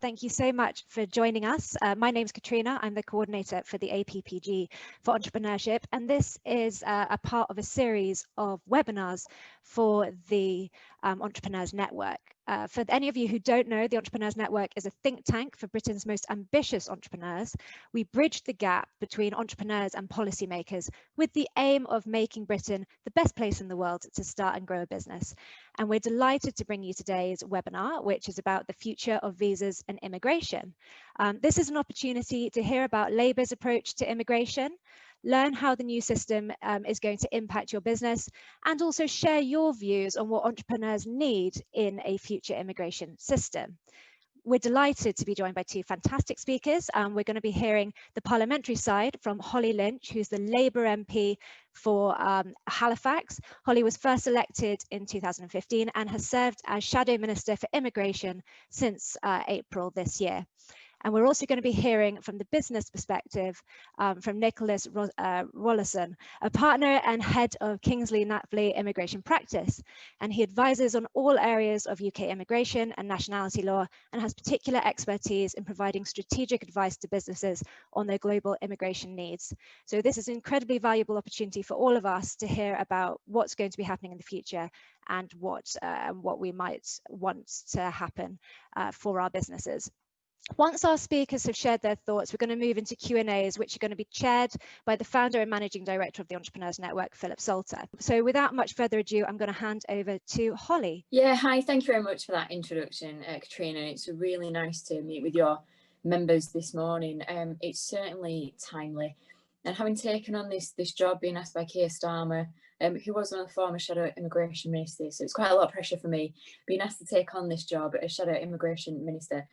Thank you so much for joining us. My name's Katrina. I'm the coordinator for the APPG for Entrepreneurship, and this is a part of a series of webinars for the Entrepreneurs Network. For any of you who don't know, the Entrepreneurs Network is a think tank for Britain's most ambitious entrepreneurs. We bridge the gap between entrepreneurs and policymakers with the aim of making Britain the best place in the world to start and grow a business. And we're delighted to bring you today's webinar, which is about the future of visas and immigration. This is an opportunity to hear about Labour's approach to immigration, learn how the new system is going to impact your business, and also share your views on what entrepreneurs need in a future immigration system. We're delighted to be joined by two fantastic speakers. We're going to be hearing the parliamentary side from Holly Lynch, who's the Labour MP for Halifax. Holly was first elected in 2015 and has served as Shadow Minister for Immigration since April this year. And we're also going to be hearing from the business perspective from Nicolas Rollason, a partner and head of Kingsley Napley Immigration Practice. And he advises on all areas of UK immigration and nationality law and has particular expertise in providing strategic advice to businesses on their global immigration needs. So this is an incredibly valuable opportunity for all of us to hear about what's going to be happening in the future and what we might want to happen for our businesses. Once our speakers have shared their thoughts, we're going to move into Q&As, which are going to be chaired by the founder and managing director of the Entrepreneurs Network, Philip Salter. So without much further ado, I'm going to hand over to Holly. Yeah, hi, thank you very much for that introduction, Katrina. It's really nice to meet with your members this morning. It's certainly timely. And having taken on this job, being asked by Keir Starmer, who was one of the former Shadow Immigration Ministers, so it's quite a lot of pressure for me being asked to take on this job as Shadow Immigration Minister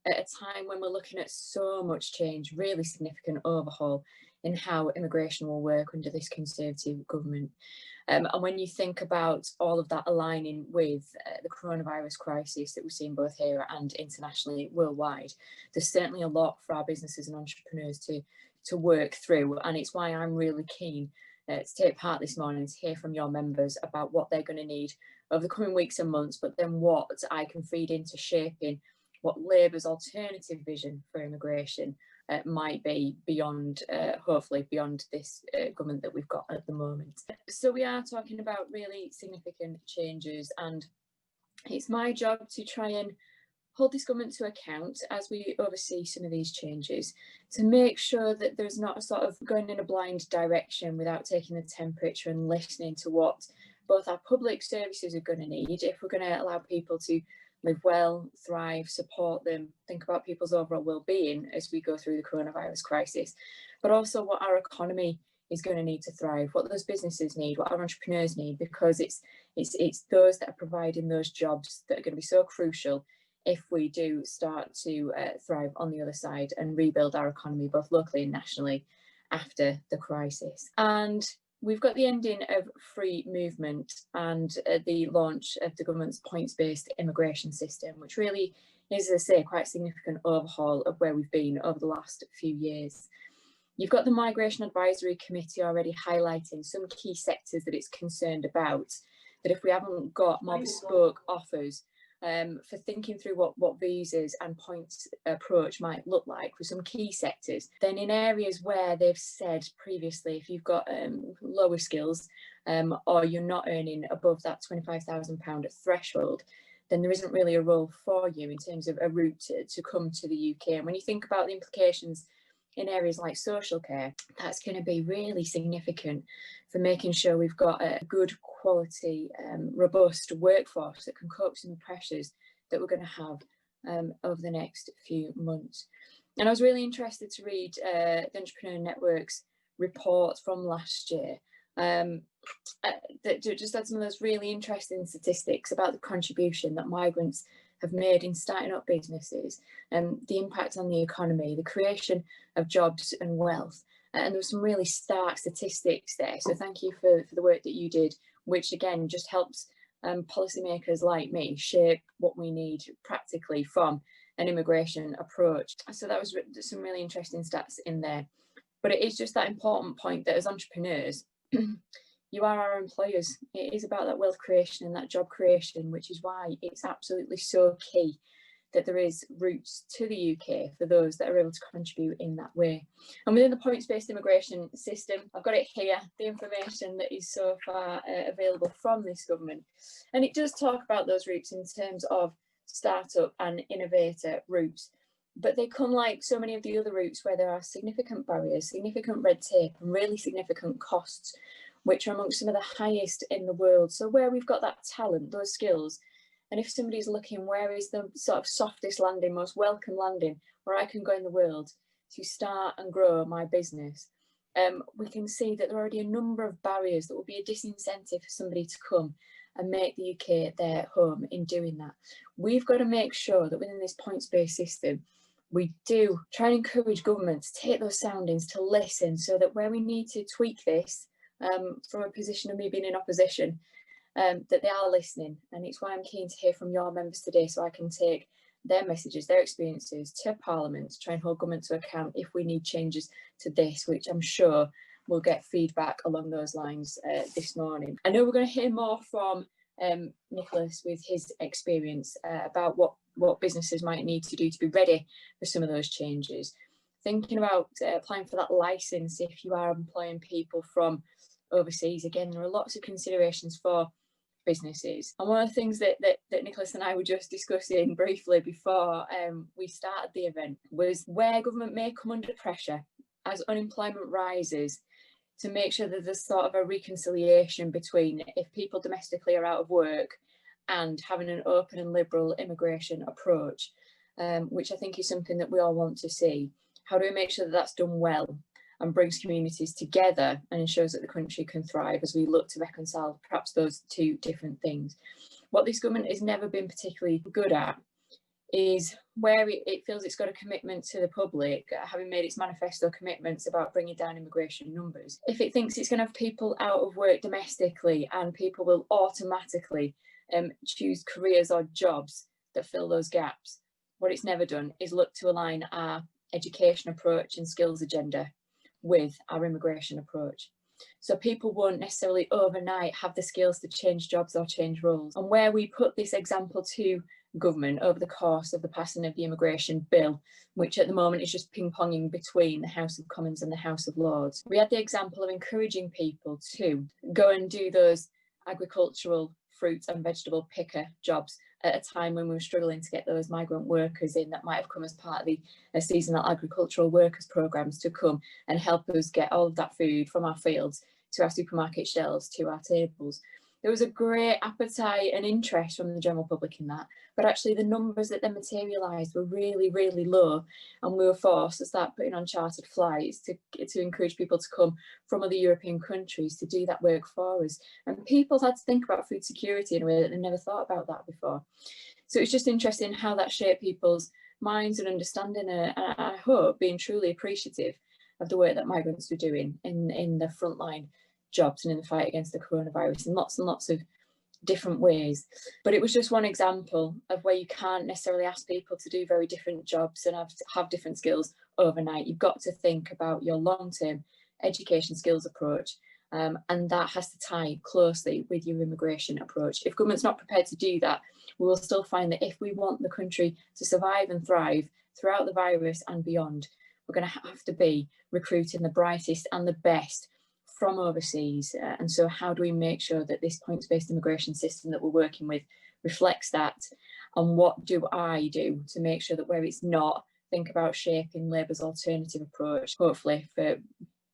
at a time when we're looking at so much change, really significant overhaul in how immigration will work under this Conservative government. And when you think about all of that aligning with the coronavirus crisis that we're seeing both here and internationally, worldwide, there's certainly a lot for our businesses and entrepreneurs to work through. And it's why I'm really keen to take part this morning to hear from your members about what they're going to need over the coming weeks and months, but then what I can feed into shaping what Labour's alternative vision for immigration might be beyond, hopefully beyond this government that we've got at the moment. So we are talking about really significant changes, and it's my job to try and hold this government to account as we oversee some of these changes, to make sure that there's not a sort of going in a blind direction without taking the temperature and listening to what both our public services are going to need if we're going to allow people to live well, thrive, support them, think about people's overall well-being as we go through the coronavirus crisis, but also what our economy is going to need to thrive, what those businesses need, what our entrepreneurs need, because it's those that are providing those jobs that are going to be so crucial if we do start to thrive on the other side and rebuild our economy both locally and nationally after the crisis. And we've got the ending of free movement and the launch of the government's points-based immigration system, which really is, as I say, quite a significant overhaul of where we've been over the last few years. You've got the Migration Advisory Committee already highlighting some key sectors that it's concerned about, that if we haven't got more bespoke offers for thinking through what visas and points approach might look like for some key sectors, then in areas where they've said previously, if you've got lower skills or you're not earning above that £25,000 threshold, then there isn't really a role for you in terms of a route to come to the UK. And when you think about the implications in areas like social care, that's going to be really significant for making sure we've got a good quality, robust workforce that can cope with the pressures that we're going to have over the next few months. And I was really interested to read the Entrepreneur Network's report from last year that just had some of those really interesting statistics about the contribution that migrants have made in starting up businesses, and the impact on the economy, the creation of jobs and wealth. And there were some really stark statistics there. So thank you for the work that you did, which again just helps policymakers like me shape what we need practically from an immigration approach. So that was some really interesting stats in there. But it is just that important point that as entrepreneurs, you are our employers. It is about that wealth creation and that job creation, which is why it's absolutely so key that there is routes to the UK for those that are able to contribute in that way. And within the points-based immigration system, I've got it here, the information that is so far available from this government. And it does talk about those routes in terms of startup and innovator routes, but they come like so many of the other routes where there are significant barriers, significant red tape, and really significant costs, which are amongst some of the highest in the world. So where we've got that talent, those skills, and if somebody's looking, where is the sort of softest landing, most welcome landing, where I can go in the world to start and grow my business, we can see that there are already a number of barriers that will be a disincentive for somebody to come and make the UK their home in doing that. We've got to make sure that within this points-based system, we do try and encourage government to take those soundings, to listen, so that where we need to tweak this from a position of me being in opposition, that they are listening. And it's why I'm keen to hear from your members today, so I can take their messages, their experiences to Parliament, to try and hold government to account if we need changes to this, which I'm sure we'll get feedback along those lines this morning. I know we're going to hear more from Nicolas with his experience about what businesses might need to do to be ready for some of those changes. Thinking about applying for that licence if you are employing people from overseas, again, there are lots of considerations for businesses. And one of the things that Nicolas and I were just discussing briefly before we started the event was where government may come under pressure as unemployment rises, to make sure that there's sort of a reconciliation between if people domestically are out of work and having an open and liberal immigration approach, which I think is something that we all want to see. How do we make sure that that's done well and brings communities together and ensures that the country can thrive as we look to reconcile perhaps those two different things? What this government has never been particularly good at is where it feels it's got a commitment to the public, having made its manifesto commitments about bringing down immigration numbers. If it thinks it's going to have people out of work domestically and people will automatically choose careers or jobs that fill those gaps, what it's never done is look to align our education approach and skills agenda with our immigration approach. So people won't necessarily overnight have the skills to change jobs or change roles. And where we put this example to government over the course of the passing of the immigration bill, which at the moment is just ping-ponging between the House of Commons and the House of Lords, we had the example of encouraging people to go and do those agricultural fruit and vegetable picker jobs at a time when we were struggling to get those migrant workers in that might have come as part of the seasonal agricultural workers programmes to come and help us get all of that food from our fields to our supermarket shelves, to our tables. There was a great appetite and interest from the general public in that, but actually the numbers that then materialised were really, really low, and we were forced to start putting on chartered flights to encourage people to come from other European countries to do that work for us. And people had to think about food security in a way that they never thought about that before. So it's just interesting how that shaped people's minds and understanding, and I hope being truly appreciative of the work that migrants were doing in the frontline jobs and in the fight against the coronavirus in lots and lots of different ways. But it was just one example of where you can't necessarily ask people to do very different jobs and have different skills overnight. You've got to think about your long-term education skills approach, and that has to tie closely with your immigration approach. If government's not prepared to do that, we will still find that if we want the country to survive and thrive throughout the virus and beyond, we're going to have to be recruiting the brightest and the best from overseas. And so how do we make sure that this points-based immigration system that we're working with reflects that? And what do I do to make sure that where it's not, think about shaping Labour's alternative approach, hopefully for,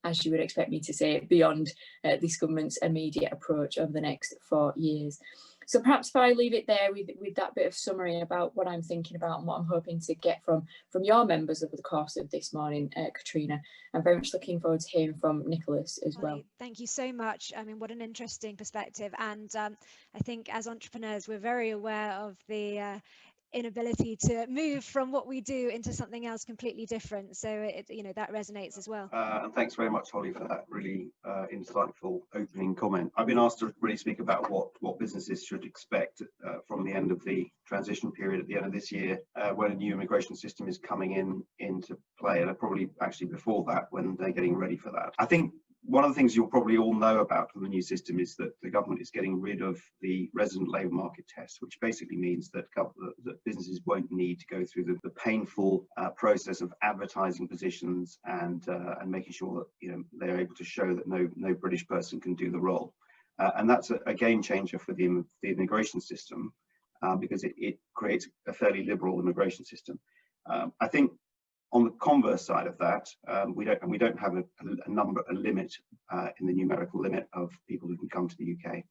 as you would expect me to say, beyond this government's immediate approach over the next 4 years. So perhaps if I leave it there with that bit of summary about what I'm thinking about and what I'm hoping to get from your members over the course of this morning, Katrina. I'm very much looking forward to hearing from Nicolas as well. Thank you so much. I mean, what an interesting perspective. And I think as entrepreneurs, we're very aware of the inability to move from what we do into something else completely different. So that resonates as well. And thanks very much, Holly, for that really insightful opening comment. I've been asked to really speak about what businesses should expect from the end of the transition period at the end of this year, when a new immigration system is coming into play, and probably actually before that, when they're getting ready for that. I think one of the things you'll probably all know about the new system is that the government is getting rid of the resident labour market test, which basically means that, that businesses won't need to go through the painful process of advertising positions and making sure that they're able to show that no British person can do the role. And that's a game changer for the immigration system because it creates a fairly liberal immigration system. I think on the converse side of that, we don't have a limit in the numerical limit of people who can come to the UK.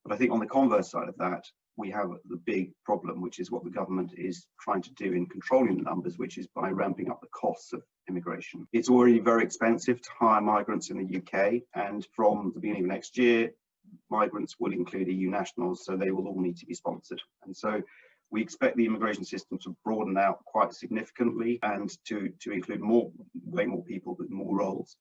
But I think on the converse side of that, we have the big problem, which is what the government is trying to do in controlling the numbers, which is by ramping up the costs of immigration. It's already very expensive to hire migrants in the UK, and from the beginning of next year, migrants will include EU nationals, so they will all need to be sponsored. And so we expect the immigration system to broaden out quite significantly and to include way more people with more roles.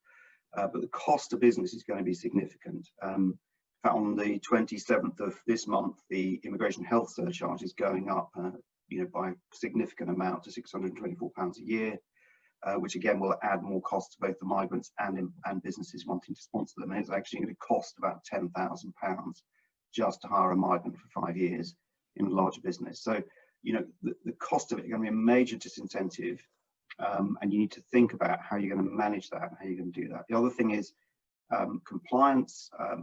But the cost of business is going to be significant. In fact, on the 27th of this month, the immigration health surcharge is going up by a significant amount to £624 a year, which again will add more cost to both the migrants and businesses wanting to sponsor them. And it's actually going to cost about £10,000 just to hire a migrant for 5 years in a larger business. So, the cost of it is going to be a major disincentive, and you need to think about how you're going to manage that and how you're going to do that. The other thing is compliance. A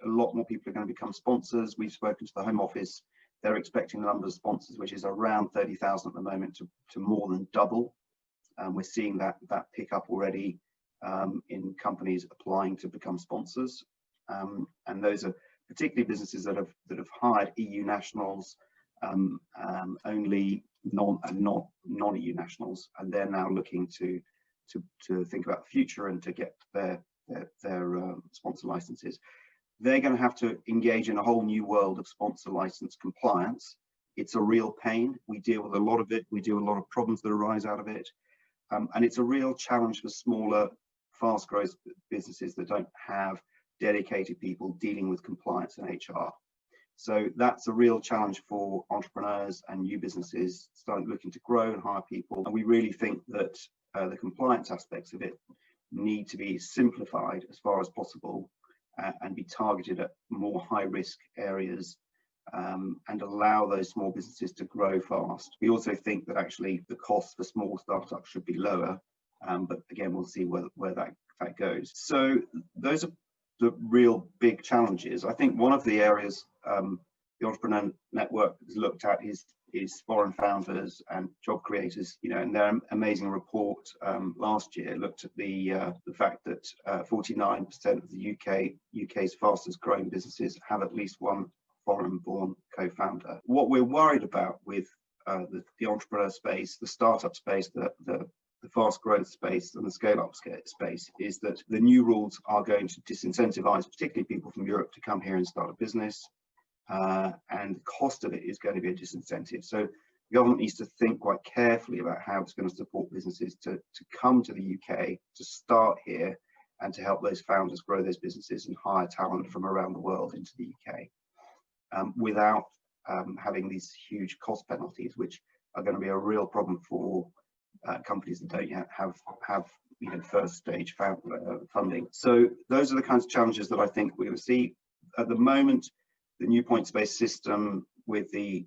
lot more people are going to become sponsors. We've spoken to the Home Office. They're expecting the number of sponsors, which is around 30,000 at the moment, to more than double. We're seeing that pick up already in companies applying to become sponsors, and those are particularly businesses that have hired EU nationals, only non-EU nationals, and they're now looking to think about the future and to get their sponsor licenses. They're going to have to engage in a whole new world of sponsor license compliance. It's a real pain. We deal with a lot of it. We deal with a lot of problems that arise out of it, and it's a real challenge for smaller, fast growth businesses that don't have dedicated people dealing with compliance and HR. So that's a real challenge for entrepreneurs and new businesses starting looking to grow and hire people. And we really think that the compliance aspects of it need to be simplified as far as possible and be targeted at more high-risk areas and allow those small businesses to grow fast. We also think that actually the costs for small startups should be lower, but again, we'll see where that goes. So those are the real big challenges. I think one of the areas the Entrepreneur Network has looked at is foreign founders and job creators. And their amazing report last year looked at the fact that 49% of the UK's fastest growing businesses have at least one foreign-born co-founder. What we're worried about with the entrepreneur space, the startup space, the fast growth space and the scale-up space is that the new rules are going to disincentivize particularly people from Europe to come here and start a business, and the cost of it is going to be a disincentive. So the government needs to think quite carefully about how it's going to support businesses to come to the UK, to start here, and to help those founders grow those businesses and hire talent from around the world into the UK without having these huge cost penalties, which are going to be a real problem for companies that don't yet have first stage funding. So those are the kinds of challenges that I think we're going to see at the moment. The new points-based system with the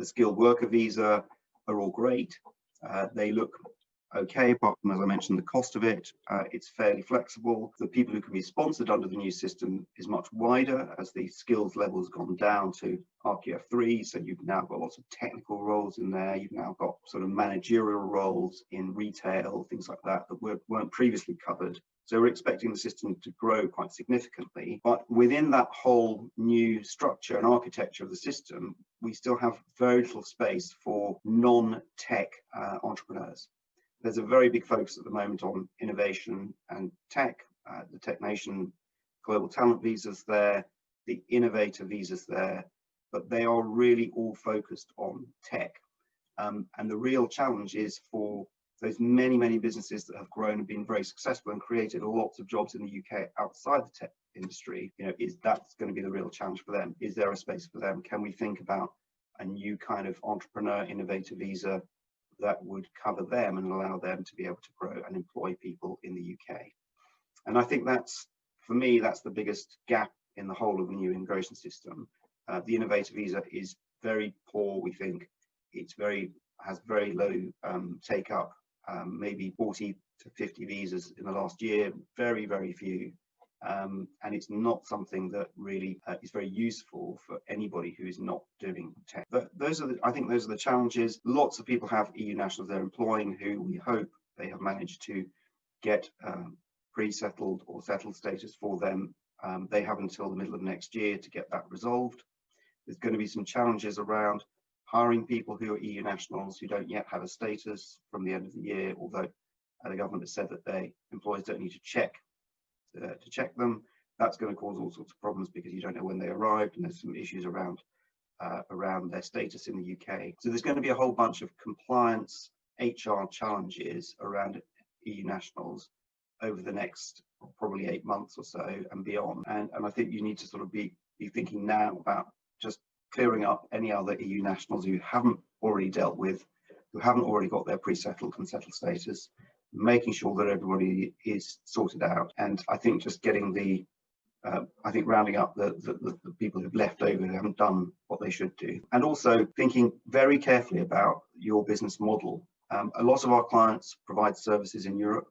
skilled worker visa are all great. They look okay, apart from, as I mentioned, the cost of it. It's fairly flexible. The people who can be sponsored under the new system is much wider as the skills level has gone down to RQF3. So you've now got lots of technical roles in there. You've now got sort of managerial roles in retail, things like that weren't previously covered. So we're expecting the system to grow quite significantly. But within that whole new structure and architecture of the system, we still have very little space for non-tech entrepreneurs. There's a very big focus at the moment on innovation and tech. The Tech Nation Global Talent Visas there, the Innovator Visas there, but they are really all focused on tech. And the real challenge is for those many businesses that have grown and been very successful and created lots of jobs in the UK outside the tech industry, that's going to be the real challenge for them. Is there a space for them? Can we think about a new kind of entrepreneur innovator visa that would cover them and allow them to be able to grow and employ people in the UK? And I think that's, for me, that's the biggest gap in the whole of the new immigration system. The innovator visa is very poor, we think. Has very low take up, maybe 40 to 50 visas in the last year, very, very few. And it's not something that really is very useful for anybody who is not doing tech. But I think those are the challenges. Lots of people have EU nationals they're employing who we hope they have managed to get pre-settled or settled status for them. They have until the middle of next year to get that resolved. There's going to be some challenges around hiring people who are EU nationals who don't yet have a status from the end of the year, although the government has said that employers don't need to check them. That's going to cause all sorts of problems because you don't know when they arrived, and there's some issues around their status in the UK. So there's going to be a whole bunch of compliance HR challenges around EU nationals over the next probably 8 months or so and beyond. And I think you need to sort of be thinking now about just clearing up any other EU nationals who haven't already dealt with, who haven't already got their pre-settled and settled status, making sure that everybody is sorted out. And I think just getting rounding up the people who've left over, who haven't done what they should do. And also thinking very carefully about your business model. A lot of our clients provide services in Europe.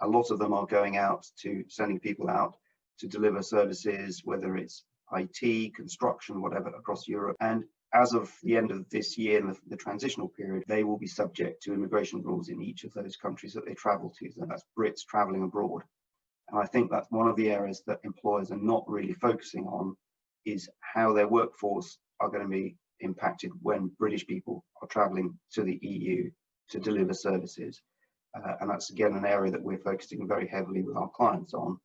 A lot of them are going out to sending people out to deliver services, whether it's IT, construction, whatever, across Europe. And as of the end of this year, in the transitional period, they will be subject to immigration rules in each of those countries that they travel to. So that's Brits traveling abroad. And I think that's one of the areas that employers are not really focusing on, is how their workforce are going to be impacted when British people are traveling to the EU to deliver services. And that's, again, an area that we're focusing very heavily with our clients on,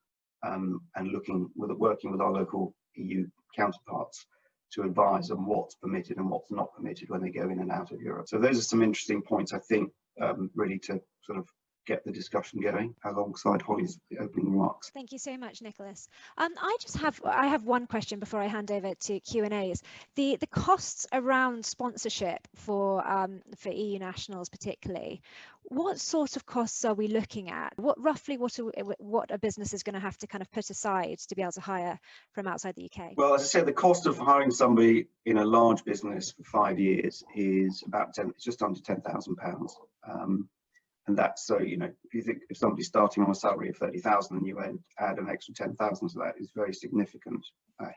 and working with our local EU counterparts to advise on what's permitted and what's not permitted when they go in and out of Europe. So those are some interesting points, I think, really to sort of get the discussion going alongside Holly's opening remarks. Thank you so much, Nicholas. I have one question before I hand over to Q&As. The costs around sponsorship for EU nationals particularly, what sort of costs are we looking at? What a business is going to have to kind of put aside to be able to hire from outside the UK? Well, as I said, the cost of hiring somebody in a large business for 5 years is just under £10,000. And that's, so, you know, if you think if somebody's starting on a salary of 30,000 and you add an extra 10,000 to that, is a very significant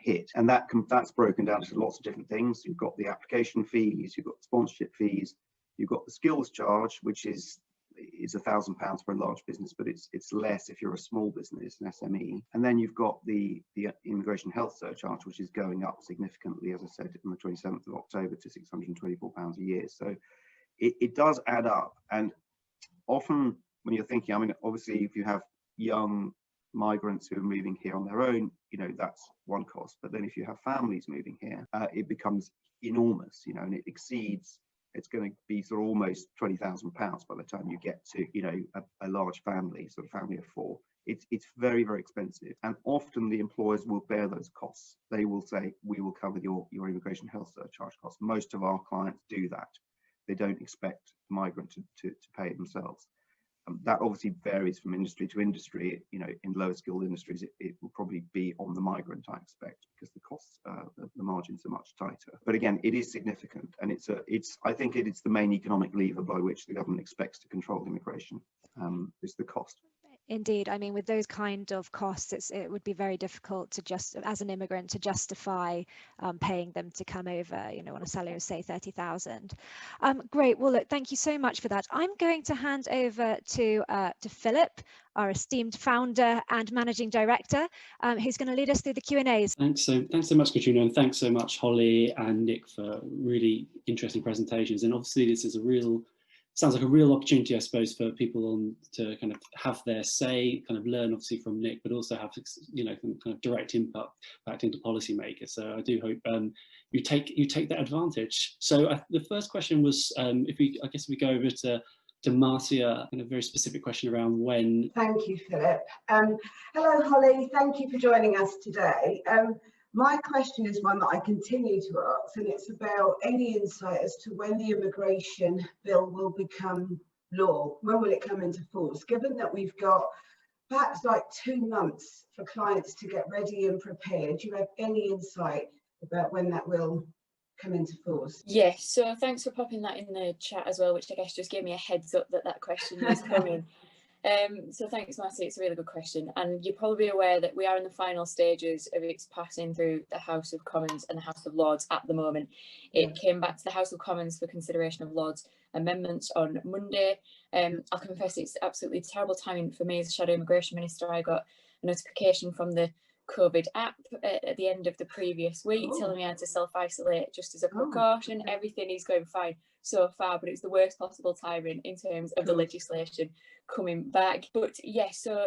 hit. And that's broken down to lots of different things. You've got the application fees, you've got the sponsorship fees, you've got the skills charge, which is £1,000 for a large business, but it's less if you're a small business, an SME. And then you've got the immigration health surcharge, which is going up significantly, as I said, on the 27th of October to £624 a year. So it does add up. And often when you're thinking, I mean, obviously, if you have young migrants who are moving here on their own, you know, that's one cost. But then if you have families moving here, it becomes enormous, you know, and it exceeds, it's going to be sort of almost £20,000 by the time you get to, you know, a large family, sort of family of 4. It's very, very expensive. And often the employers will bear those costs. They will say, we will cover your immigration health surcharge costs. Most of our clients do that. They don't expect the migrant to pay it themselves. That obviously varies from industry to industry. You know, in lower skilled industries, it will probably be on the migrant, I expect, because the costs, the margins are much tighter. But again, it is significant, and I think it's the main economic lever by which the government expects to control immigration, is the cost. Indeed, I mean, with those kind of costs, it would be very difficult to as an immigrant, to justify paying them to come over, you know, on a salary of say 30,000. Great. Well, look, thank you so much for that. I'm going to hand over to Philip, our esteemed founder and managing director, who's going to lead us through the Q&As. Thanks so much, Katrina, and thanks so much, Holly and Nick, for really interesting presentations. And obviously, this is sounds like a real opportunity, I suppose, for people to kind of have their say, kind of learn obviously from Nick, but also have, you know, kind of direct impact back into policymakers. So I do hope you take that advantage. So the first question was, if we go over to Marcia, and a very specific question around when. Thank you, Philip. Hello, Holly. Thank you for joining us today. My question is one that I continue to ask, and it's about any insight as to when the immigration bill will become law. When will it come into force? Given that we've got perhaps like 2 months for clients to get ready and prepared. Do you have any insight about when that will come into force? Yes, so thanks for popping that in the chat as well, which I guess just gave me a heads up that that question was coming. So thanks, Matty, it's a really good question. And you're probably aware that we are in the final stages of its passing through the House of Commons and the House of Lords at the moment. It came back to the House of Commons for consideration of Lords amendments on Monday. I'll confess it's absolutely terrible timing for me as Shadow Immigration Minister. I got a notification from the COVID app at the end of the previous week telling me I had to self-isolate just as a precaution. Everything is going fine so far, but it's the worst possible timing in terms of the legislation coming back. But yes, so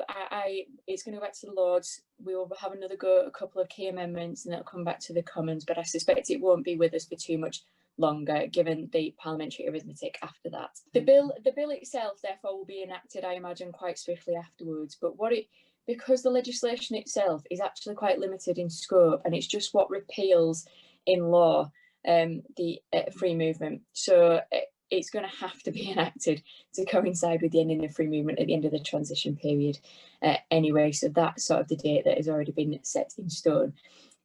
it's going to go back to the Lords. We will have another go at a couple of key amendments and it'll come back to the Commons, but I suspect it won't be with us for too much longer given the parliamentary arithmetic after that. The bill itself therefore will be enacted, I imagine, quite swiftly afterwards, but because the legislation itself is actually quite limited in scope and it's just what repeals in law the free movement. So it's going to have to be enacted to coincide with the ending of free movement at the end of the transition period anyway. So that's sort of the date that has already been set in stone.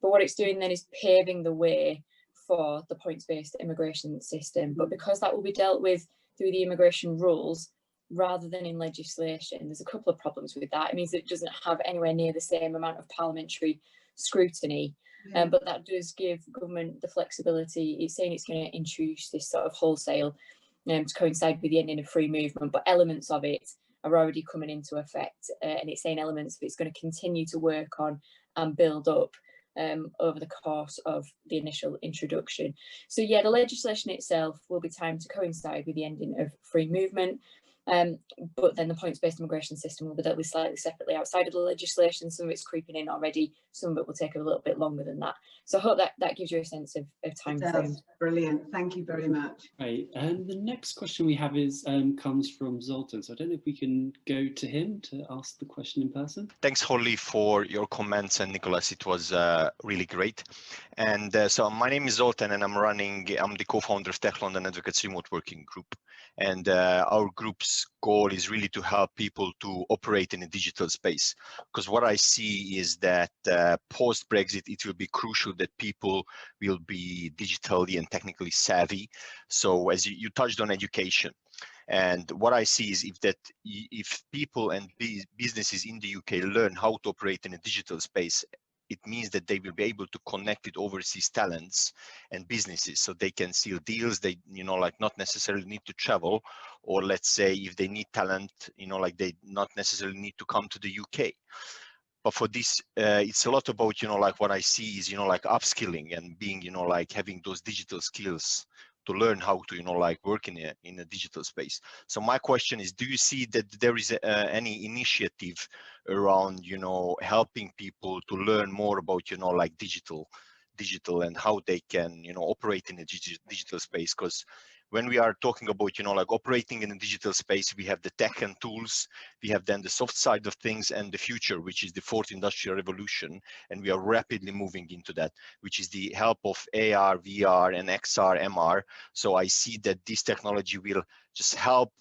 But what it's doing then is paving the way for the points-based immigration system. But because that will be dealt with through the immigration rules, rather than in legislation, there's a couple of problems with that. It means it doesn't have anywhere near the same amount of parliamentary scrutiny, but that does give government the flexibility. It's saying it's going to introduce this sort of wholesale to coincide with the ending of free movement, but elements of it are already coming into effect, and it's saying elements of it's going to continue to work on and build up over the course of the initial introduction. So yeah, the legislation itself will be timed to coincide with the ending of free movement. But then the points-based immigration system will be dealt with slightly separately outside of the legislation. Some of it's creeping in already, some of it will take a little bit longer than that. So I hope that gives you a sense of time frame. Brilliant, thank you very much. Right, and the next question we have is comes from Zoltan. So I don't know if we can go to him to ask the question in person. Thanks, Holly, for your comments, and Nicolas, it was really great. And so my name is Zoltan, and I'm the co-founder of Tech London Advocates Remote Working Group. And our group's goal is really to help people to operate in a digital space. Because what I see is that post-Brexit, it will be crucial that people will be digitally and technically savvy. So as you touched on education. And what I see is if people and businesses in the UK learn how to operate in a digital space, it means that they will be able to connect with overseas talents and businesses, so they can seal deals. They, not necessarily need to travel, or let's say if they need talent, they not necessarily need to come to the UK. But for this, it's a lot about, what I see is, upskilling and being, having those digital skills to learn how to, work in a digital space. So my question is, do you see that there is any initiative around, helping people to learn more about, digital and how they can, operate in a digital space? Because when we are talking about, operating in a digital space, we have the tech and tools, we have then the soft side of things and the future, which is the fourth industrial revolution. And we are rapidly moving into that, which is the help of AR, VR, and XR, MR. So I see that this technology will just help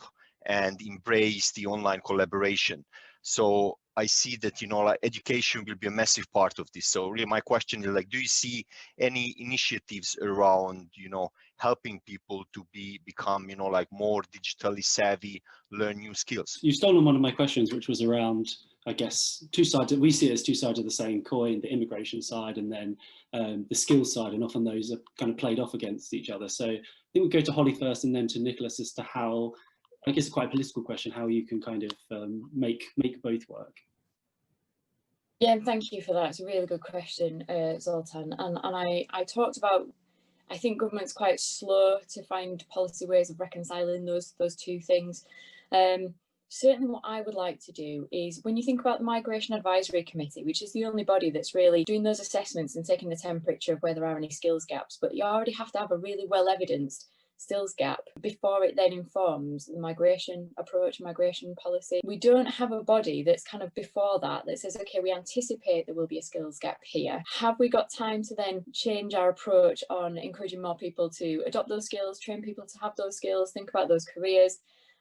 and embrace the online collaboration. So I see that, education will be a massive part of this. So really my question is, do you see any initiatives around, helping people to become, more digitally savvy, learn new skills? You've stolen one of my questions, which was around, I guess, two sides. We see it as two sides of the same coin, the immigration side and then the skills side, and often those are kind of played off against each other. So I think we'll go to Holly first and then to Nicolas as to how, I guess, it's quite a political question, how you can kind of make both work. Yeah, and thank you for that. It's a really good question, Zoltan. And I talked about, I think government's quite slow to find policy ways of reconciling those two things. Certainly what I would like to do is, when you think about the Migration Advisory Committee, which is the only body that's really doing those assessments and taking the temperature of where there are any skills gaps, but you already have to have a really well evidenced skills gap before it then informs the migration approach, migration policy. We don't have a body that's kind of before that says, okay, we anticipate there will be a skills gap here. Have we got time to then change our approach on encouraging more people to adopt those skills, train people to have those skills, think about those careers?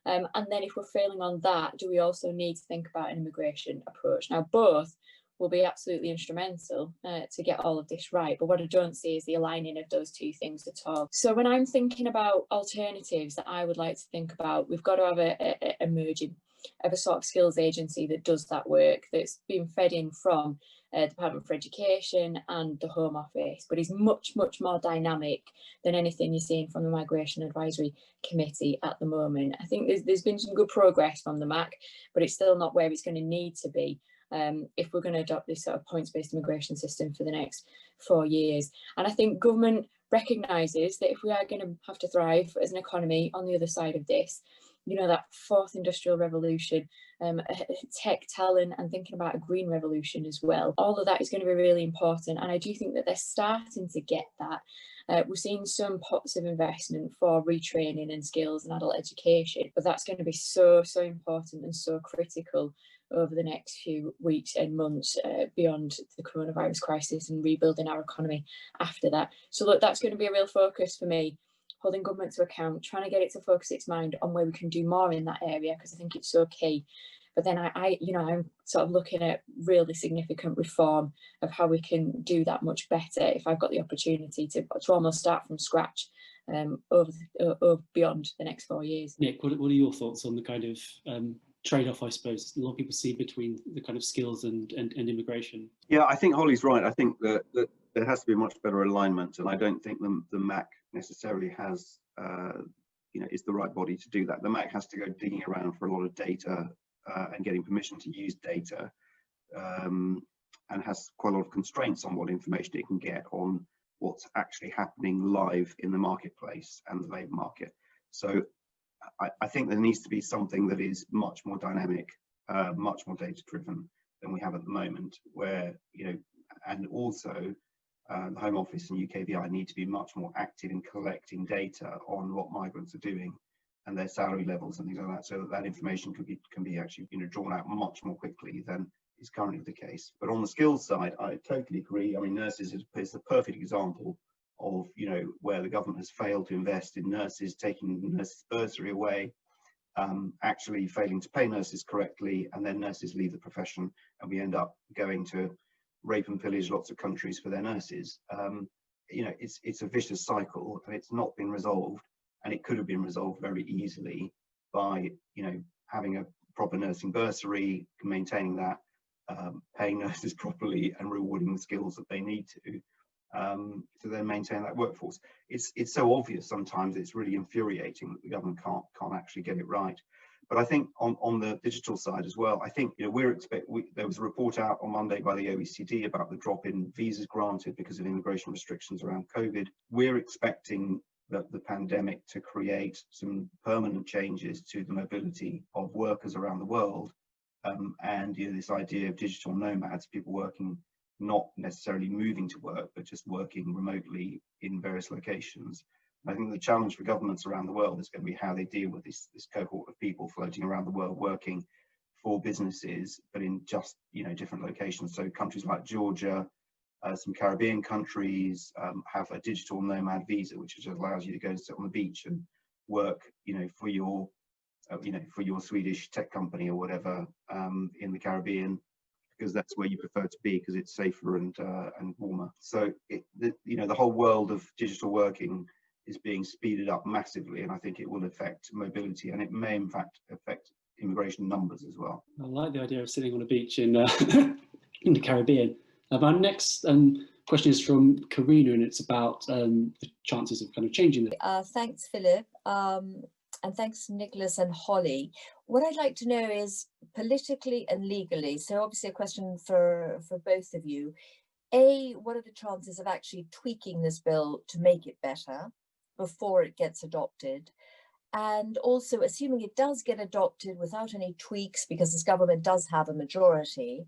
And then if we're failing on that, do we also need to think about an immigration approach? Now, both will be absolutely instrumental to get all of this right. But what I don't see is the aligning of those two things at all. So when I'm thinking about alternatives that I would like to think about, we've got to have a merging of a sort of skills agency that does that work, that's been fed in from Department for Education and the Home Office, but is much, much more dynamic than anything you're seeing from the Migration Advisory Committee at the moment. I think there's been some good progress from the MAC, but it's still not where it's going to need to be if we're going to adopt this sort of points-based immigration system for the next 4 years. And I think government recognises that if we are going to have to thrive as an economy on the other side of this, you know, that fourth industrial revolution, tech talent, and thinking about a green revolution as well, all of that is going to be really important. And I do think that they're starting to get that. We're seeing some pots of investment for retraining and skills and adult education, but that's going to be so important and so critical over the next few weeks and months beyond the coronavirus crisis and rebuilding our economy after that. So look, that's going to be a real focus for me, holding government to account, trying to get it to focus its mind on where we can do more in that area, because I think it's so key. But then I'm sort of looking at really significant reform of how we can do that much better if I've got the opportunity to almost start from scratch over beyond the next 4 years. Nick, what are your thoughts on the kind of trade-off, I suppose, a lot of people see between the kind of skills and immigration? Yeah, I think Holly's right. I think that there has to be much better alignment, and I don't think the MAC necessarily has, is the right body to do that. The MAC has to go digging around for a lot of data and getting permission to use data, and has quite a lot of constraints on what information it can get on what's actually happening live in the marketplace and the labour market. So I think there needs to be something that is much more dynamic, much more data driven than we have at the moment, where, and also the Home Office and UKVI need to be much more active in collecting data on what migrants are doing and their salary levels and things like that, so that information can be actually drawn out much more quickly than is currently the case. But on the skills side, I totally agree. I mean, nurses is the perfect example of where the government has failed to invest in nurses, taking nurses' bursary away, actually failing to pay nurses correctly, and then nurses leave the profession, and we end up going to rape and pillage lots of countries for their nurses. It's a vicious cycle, and it's not been resolved, and it could have been resolved very easily by having a proper nursing bursary, maintaining that, paying nurses properly, and rewarding the skills that they need to then maintain that workforce. It's so obvious sometimes, it's really infuriating that the government can't actually get it right. But I think on the digital side as well, I think there was a report out on Monday by the OECD about the drop in visas granted because of immigration restrictions around COVID. We're expecting that the pandemic to create some permanent changes to the mobility of workers around the world, and this idea of digital nomads, people working, not necessarily moving to work, but just working remotely in various locations. And I think the challenge for governments around the world is going to be how they deal with this cohort of people floating around the world working for businesses, but in just different locations. So countries like Georgia, some Caribbean countries have a digital nomad visa, which just allows you to go and sit on the beach and work, for your Swedish tech company or whatever in the Caribbean, because that's where you prefer to be, because it's safer and warmer. So the whole world of digital working is being speeded up massively, and I think it will affect mobility, and it may in fact affect immigration numbers as well. I like the idea of sitting on a beach in in the Caribbean. Our next question is from Karina, and it's about the chances of kind of changing this. Thanks, Philip. And thanks, Nicholas and Holly. What I'd like to know is politically and legally, so obviously a question for both of you. A, what are the chances of actually tweaking this bill to make it better before it gets adopted? And also, assuming it does get adopted without any tweaks, because this government does have a majority,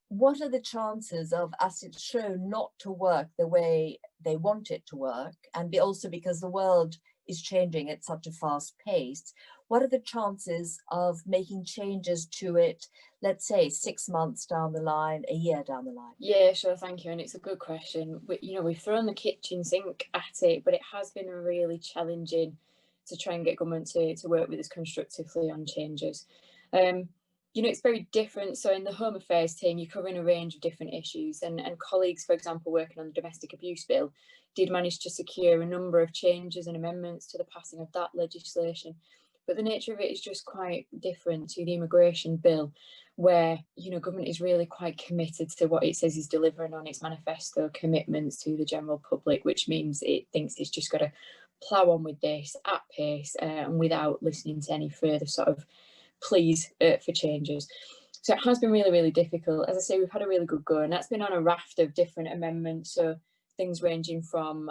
what are the chances of us it shown not to work the way they want it to work? And also because the world is changing at such a fast pace, what are the chances of making changes to it, let's say 6 months down the line, a year down the line? Yeah, sure, thank you. And it's a good question. We've thrown the kitchen sink at it, but it has been a really challenging to try and get government to work with us constructively on changes. You know, it's very different. So in the Home Affairs team, you're covering a range of different issues, and colleagues, for example, working on the Domestic Abuse Bill, did manage to secure a number of changes and amendments to the passing of that legislation. But the nature of it is just quite different to the Immigration Bill, where, you know, government is really quite committed to what it says is delivering on its manifesto commitments to the general public, which means it thinks it's just got to plough on with this at pace and without listening to any further sort of pleas for changes. So it has been really, really difficult. As I say, we've had a really good go, and that's been on a raft of different amendments. So things ranging from,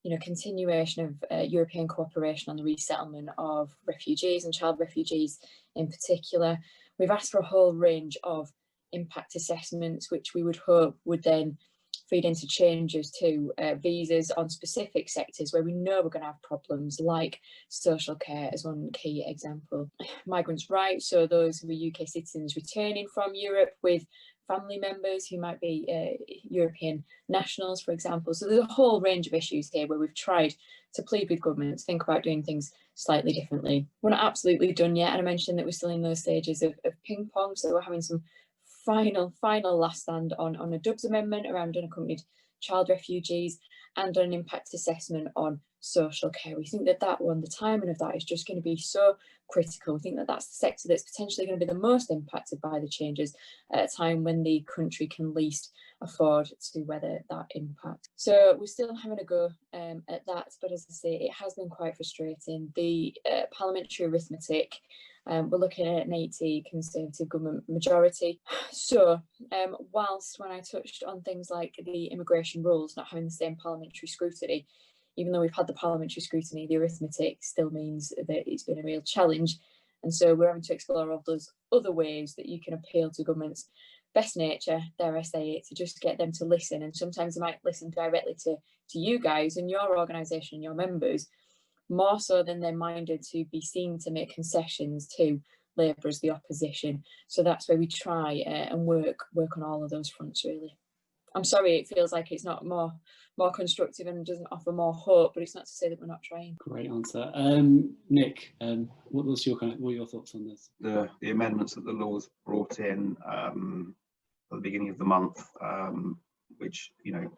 you know, continuation of European cooperation on the resettlement of refugees and child refugees in particular. We've asked for a whole range of impact assessments, which we would hope would then feed into changes to visas on specific sectors where we know we're going to have problems, like social care as one key example. Migrants' rights, so those who are UK citizens returning from Europe with family members who might be European nationals, for example. So there's a whole range of issues here where we've tried to plead with government to think about doing things slightly differently. We're not absolutely done yet, and I mentioned that we're still in those stages of ping pong, so we're having some final last stand on a Dubs amendment around unaccompanied child refugees and an impact assessment on social care. We think that the timing of that is just going to be so critical. We think that that's the sector that's potentially going to be the most impacted by the changes at a time when the country can least afford to weather that impact. So we're still having a go at that, but as I say, it has been quite frustrating. The parliamentary arithmetic, we're looking at an 80 Conservative government majority. So whilst when I touched on things like the immigration rules not having the same parliamentary scrutiny, even though we've had the parliamentary scrutiny, the arithmetic still means that it's been a real challenge. And so we're having to explore all those other ways that you can appeal to government's best nature, dare I say it, to just get them to listen. And sometimes they might listen directly to you guys and your organisation and your members, more so than they're minded to be seen to make concessions to Labour as the opposition. So that's where we try and work on all of those fronts, really. I'm sorry, it feels like it's not more constructive and doesn't offer more hope, but it's not to say that we're not trying. Great answer. Nick, what are your thoughts on this? The amendments that the Lords brought in at the beginning of the month, which, you know,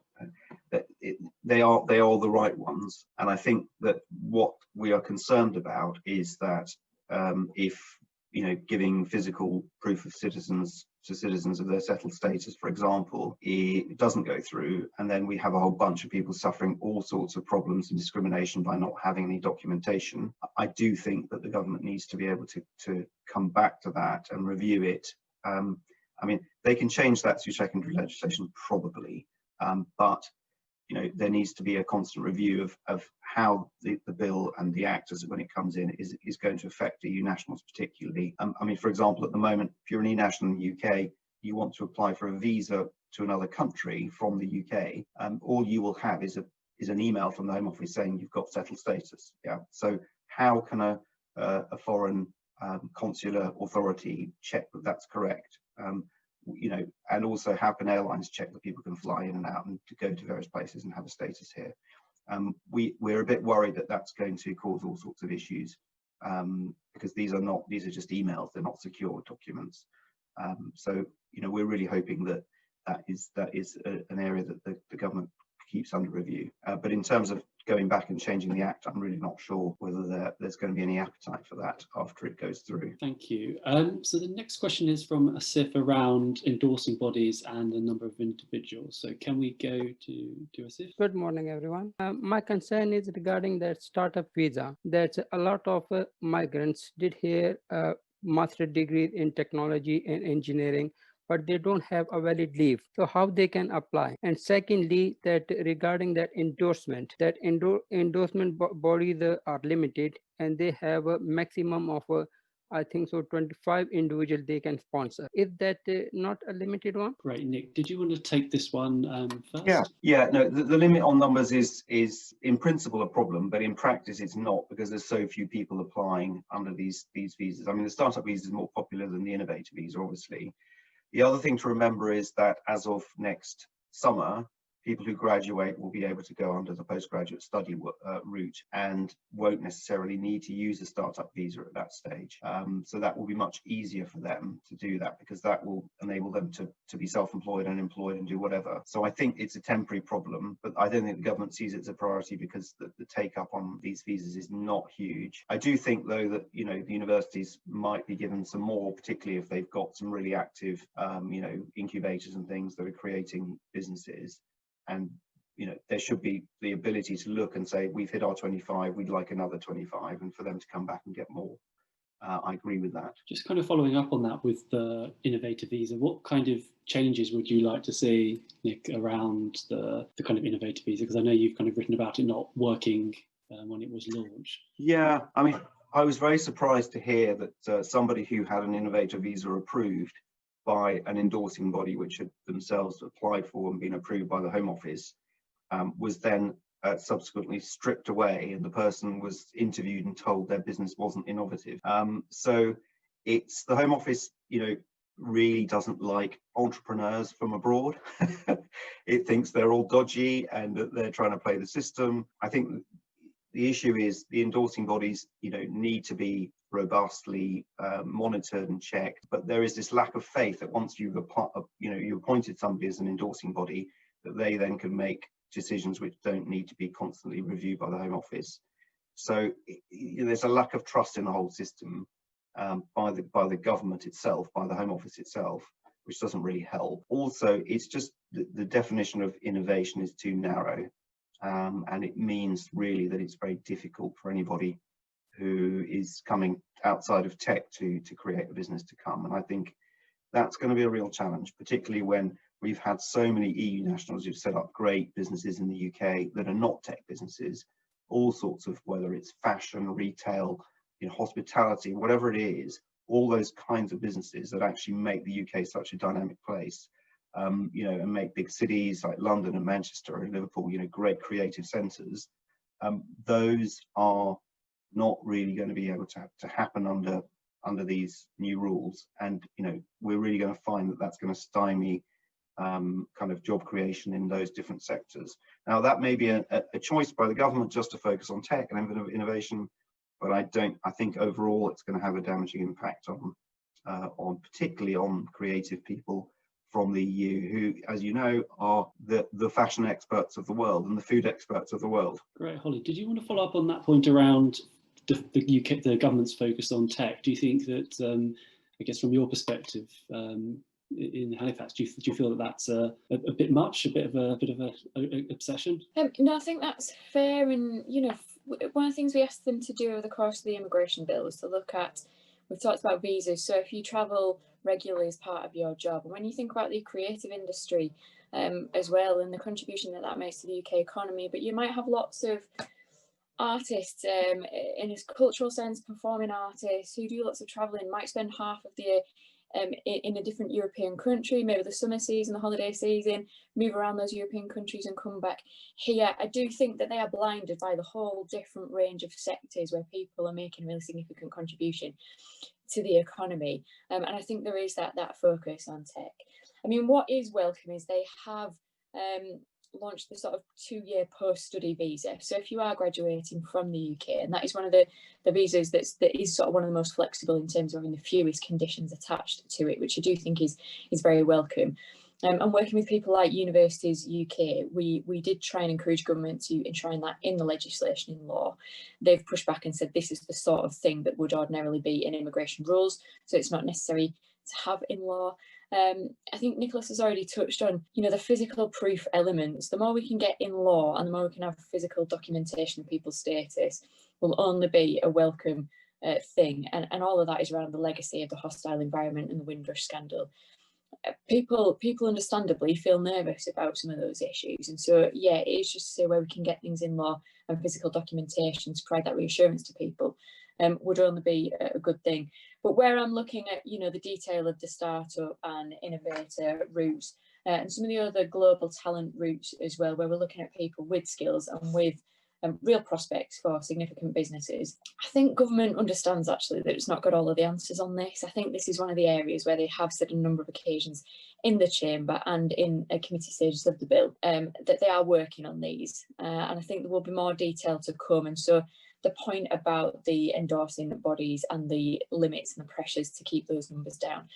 they are the right ones, and I think that what we are concerned about is that if, you know, giving physical proof of citizens to citizens of their settled status, for example, it doesn't go through, and then we have a whole bunch of people suffering all sorts of problems and discrimination by not having any documentation. I do think that the government needs to be able to come back to that and review it. I mean, they can change that through secondary legislation probably, but, you know, there needs to be a constant review of how the bill and the act, as when it comes in, is going to affect EU nationals particularly. I mean, for example, at the moment, if you're an EU national in the UK, you want to apply for a visa to another country from the UK, all you will have is an email from the Home Office saying you've got settled status. Yeah. So how can a foreign consular authority check that that's correct? You know, and also how can airlines check that people can fly in and out and to go to various places and have a status here? We're a bit worried that that's going to cause all sorts of issues because these are just emails, they're not secure documents. So, you know, we're really hoping that is an area that the government keeps under review. But in terms of going back and changing the act, I'm really not sure whether there's going to be any appetite for that after it goes through. Thank you. So the next question is from Asif around endorsing bodies and the number of individuals. So can we go to Asif? Good morning, everyone. My concern is regarding that startup visa. That a lot of migrants did here master degrees in technology and engineering, but they don't have a valid leave. So how they can apply? And secondly, that regarding that endorsement, that endorsement bodies are limited and they have a maximum of, I think so, 25 individuals they can sponsor. Is that not a limited one? Great, Nick. Did you want to take this one first? Yeah. No, the limit on numbers is in principle a problem, but in practice it's not, because there's so few people applying under these visas. I mean, the startup visa is more popular than the innovator visa, obviously. The other thing to remember is that as of next summer, people who graduate will be able to go under the postgraduate study route and won't necessarily need to use a startup visa at that stage. So that will be much easier for them to do that, because that will enable them to be self-employed and employed and do whatever. So I think it's a temporary problem, but I don't think the government sees it as a priority because the take up on these visas is not huge. I do think though that, you know, the universities might be given some more, particularly if they've got some really active, you know, incubators and things that are creating businesses. And, you know, there should be the ability to look and say, we've hit our 25, we'd like another 25, and for them to come back and get more. I agree with that. Just kind of following up on that with the innovator visa, what kind of changes would you like to see, Nick, around the kind of innovator visa? Because I know you've kind of written about it not working when it was launched. Yeah, I mean, I was very surprised to hear that somebody who had an innovator visa approved by an endorsing body, which had themselves applied for and been approved by the Home Office, was then subsequently stripped away, and the person was interviewed and told their business wasn't innovative. So it's the Home Office, you know, really doesn't like entrepreneurs from abroad. It thinks they're all dodgy and that they're trying to play the system. I think the issue is the endorsing bodies, you know, need to be robustly monitored and checked, but there is this lack of faith that once you've you appointed somebody as an endorsing body, that they then can make decisions which don't need to be constantly reviewed by the Home Office. So there's a lack of trust in the whole system by the government itself, by the Home Office itself, which doesn't really help. Also, it's just the definition of innovation is too narrow, and it means really that it's very difficult for anybody who is coming outside of tech to create a business to come. And I think that's going to be a real challenge, particularly when we've had so many EU nationals who've set up great businesses in the UK that are not tech businesses, all sorts of, whether it's fashion, retail, you know, hospitality, whatever it is, all those kinds of businesses that actually make the UK such a dynamic place, you know, and make big cities like London and Manchester and Liverpool, you know, great creative centres. Those are not really going to be able to happen under these new rules, and you know, we're really going to find that that's going to stymie kind of job creation in those different sectors. Now that may be a choice by the government just to focus on tech and innovation, but I think overall it's going to have a damaging impact on particularly on creative people from the EU, who, as you know, are the fashion experts of the world and the food experts of the world. Great, Holly. Did you want to follow up on that point around the government's focus on tech? Do you think that, I guess from your perspective in Halifax, do you feel that that's a bit much, a bit of a obsession? No, I think that's fair, and you know, one of the things we asked them to do over the course of the immigration bill was to look at, we've talked about visas, so if you travel regularly as part of your job, and when you think about the creative industry as well, and the contribution that makes to the UK economy, but you might have lots of artists in a cultural sense, performing artists who do lots of travelling, might spend half of the year in a different European country, maybe the summer season, the holiday season, move around those European countries and come back here. I do think that they are blinded by the whole different range of sectors where people are making a really significant contribution to the economy, and I think there is that focus on tech. I mean, what is welcome is they have launched the sort of 2-year post-study visa. So if you are graduating from the UK, and that is one of the visas that is sort of one of the most flexible in terms of having the fewest conditions attached to it, which I do think is very welcome. And working with people like Universities UK, we did try and encourage government to enshrine that in the legislation, in law. They've pushed back and said this is the sort of thing that would ordinarily be in immigration rules, so it's not necessary to have in law. I think Nicolas has already touched on, you know, the physical proof elements. The more we can get in law and the more we can have physical documentation of people's status will only be a welcome thing. And all of that is around the legacy of the hostile environment and the Windrush scandal. People understandably feel nervous about some of those issues. And so, yeah, it is just to say where we can get things in law and physical documentation to provide that reassurance to people would only be a good thing. But where I'm looking at, you know, the detail of the startup and innovator routes and some of the other global talent routes as well, where we're looking at people with skills and with real prospects for significant businesses. I think government understands actually that it's not got all of the answers on this. I think this is one of the areas where they have said on a number of occasions in the chamber and in committee stages of the bill that they are working on these, and I think there will be more detail to come. And so the point about the endorsing bodies and the limits and the pressures to keep those numbers down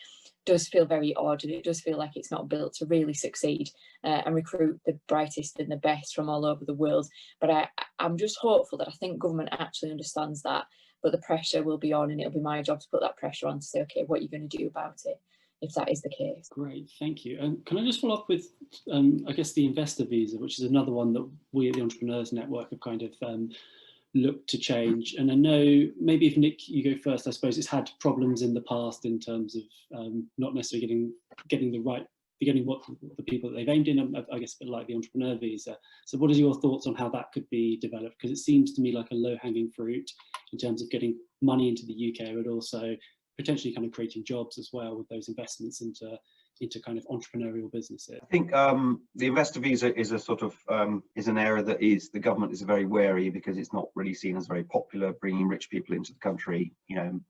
does feel very odd, and it does feel like it's not built to really succeed and recruit the brightest and the best from all over the world. But I'm just hopeful that I think government actually understands that, but the pressure will be on, and it'll be my job to put that pressure on to say, okay, what are you going to do about it if that is the case? Great, thank you. Can I just follow up with, I guess, the investor visa, which is another one that we at the Entrepreneurs Network have kind of look to change. And I know, maybe if Nick, you go first, I suppose it's had problems in the past in terms of not necessarily getting what the people that they've aimed in, I guess a bit like the entrepreneur visa. So what are your thoughts on how that could be developed? Because it seems to me like a low-hanging fruit in terms of getting money into the UK, but also potentially kind of creating jobs as well with those investments into kind of entrepreneurial businesses. I think the investor visa is a sort of is an area that the government is very wary, because it's not really seen as very popular, bringing rich people into the country, you know,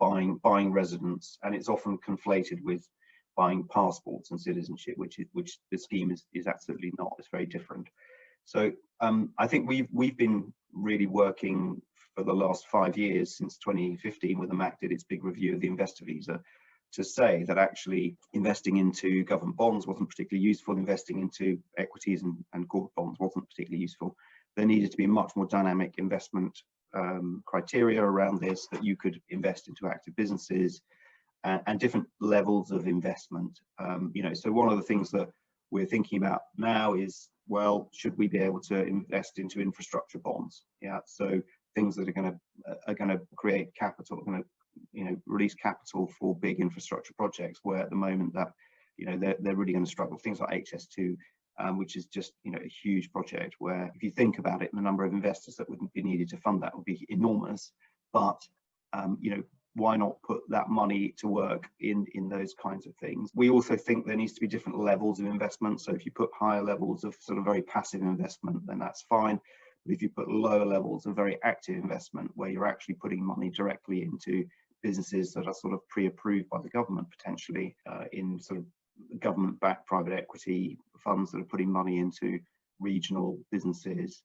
buying residence, and it's often conflated with buying passports and citizenship, which the scheme is absolutely not. It's very different. So I think we've been really working for the last 5 years, since 2015, when the MAC did its big review of the investor visa, to say that actually investing into government bonds wasn't particularly useful, investing into equities and corporate bonds wasn't particularly useful. There needed to be much more dynamic investment criteria around this, that you could invest into active businesses and different levels of investment. You know, so one of the things that we're thinking about now is, well, should we be able to invest into infrastructure bonds? Yeah, so things that are going to create capital, going to, you know, release capital for big infrastructure projects, where at the moment that, you know, they're really going to struggle. Things like HS2, which is just, you know, a huge project where, if you think about it, the number of investors that would be needed to fund that would be enormous. But you know, why not put that money to work in those kinds of things? We also think there needs to be different levels of investment. So if you put higher levels of sort of very passive investment, then that's fine. But if you put lower levels of very active investment, where you're actually putting money directly into businesses that are sort of pre-approved by the government, potentially in sort of government-backed private equity funds that are putting money into regional businesses,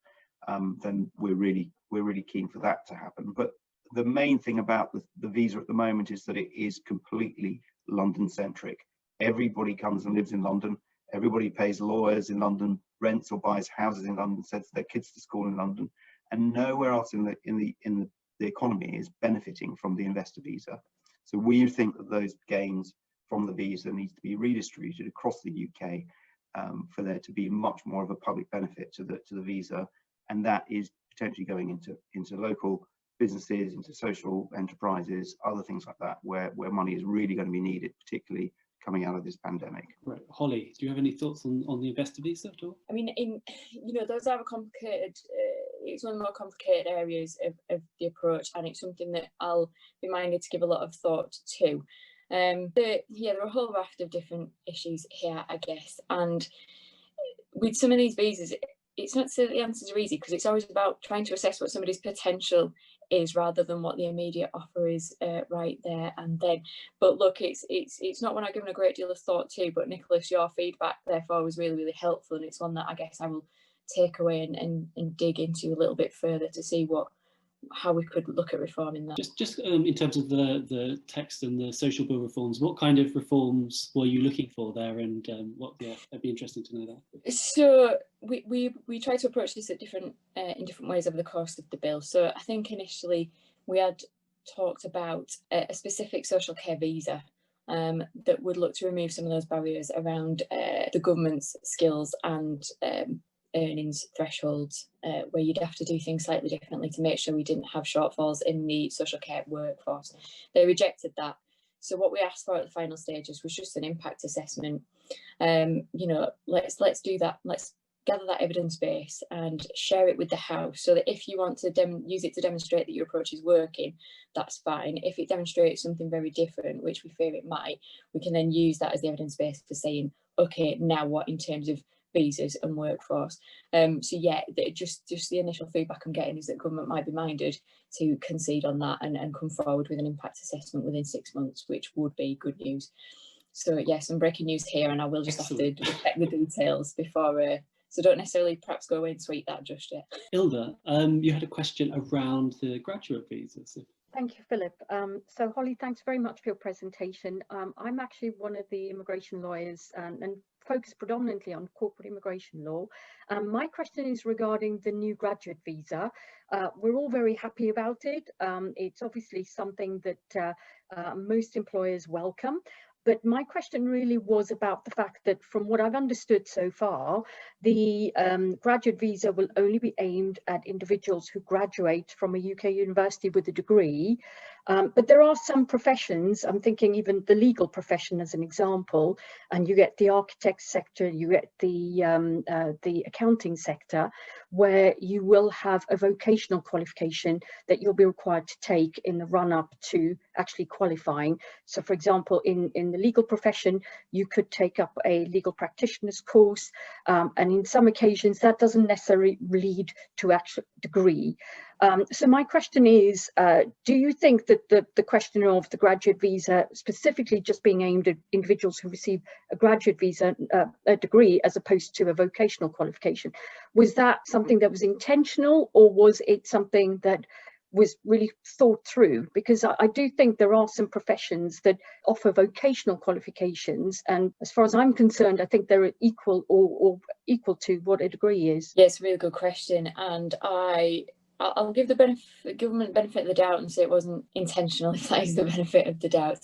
then we're really keen for that to happen. But the main thing about the visa at the moment is that it is completely London-centric. Everybody comes and lives in London. Everybody pays lawyers in London, rents or buys houses in London, sends their kids to school in London, and nowhere else in the economy is benefiting from the investor visa. So we think that those gains from the visa needs to be redistributed across the UK for there to be much more of a public benefit to the visa, and that is potentially going into local businesses, into social enterprises, other things like that, where money is really going to be needed, particularly coming out of this pandemic. Right, Holly, do you have any thoughts on the investor visa at all? I mean, you know, those are a complicated. It's one of the more complicated areas of the approach, and it's something that I'll be minded to give a lot of thought to. There are a whole raft of different issues here, I guess, and with some of these visas, it's not so that the answers are easy, because it's always about trying to assess what somebody's potential is rather than what the immediate offer is right there and then. But look, it's not one I've given a great deal of thought to, but Nicholas, your feedback therefore was really, really helpful, and it's one that I guess I will take away and dig into a little bit further to see how we could look at reforming that. Just in terms of the text and the social bill reforms, what kind of reforms were you looking for there, and I'd be interested to know that. So we try to approach this in different ways over the course of the bill. So I think initially we had talked about a specific social care visa that would look to remove some of those barriers around the government's skills and earnings thresholds, where you'd have to do things slightly differently to make sure we didn't have shortfalls in the social care workforce. They rejected that. So what we asked for at the final stages was just an impact assessment. You know, let's do that. Let's gather that evidence base and share it with the House, so that if you want to use it to demonstrate that your approach is working, that's fine. If it demonstrates something very different, which we fear it might, we can then use that as the evidence base for saying, okay, now what in terms of visas and workforce. So yeah, just the initial feedback I'm getting is that government might be minded to concede on that and come forward with an impact assessment within 6 months, which would be good news. So yes, some breaking news here, and I will just have to check the details before. So don't necessarily perhaps go away and tweet that just yet. Ilda, you had a question around the graduate visas. Thank you, Philip. So Holly, thanks very much for your presentation. I'm actually one of the immigration lawyers and focus predominantly on corporate immigration law. My question is regarding the new graduate visa. We're all very happy about it. It's obviously something that most employers welcome. But my question really was about the fact that from what I've understood so far, the graduate visa will only be aimed at individuals who graduate from a UK university with a degree. But there are some professions, I'm thinking even the legal profession as an example, and you get the architect sector, you get the accounting sector, where you will have a vocational qualification that you'll be required to take in the run-up to actually qualifying. So for example, in the legal profession, you could take up a legal practitioner's course, and in some occasions that doesn't necessarily lead to actual degree. So my question is, do you think that the question of the graduate visa specifically just being aimed at individuals who receive a graduate visa, a degree, as opposed to a vocational qualification, was that something that was intentional, or was it something that was really thought through? Because I do think there are some professions that offer vocational qualifications, and as far as I'm concerned, I think they're equal or equal to what a degree is. Yes, really good question, and I'll give the government benefit of the doubt and say it wasn't intentional, if that is the benefit of the doubt.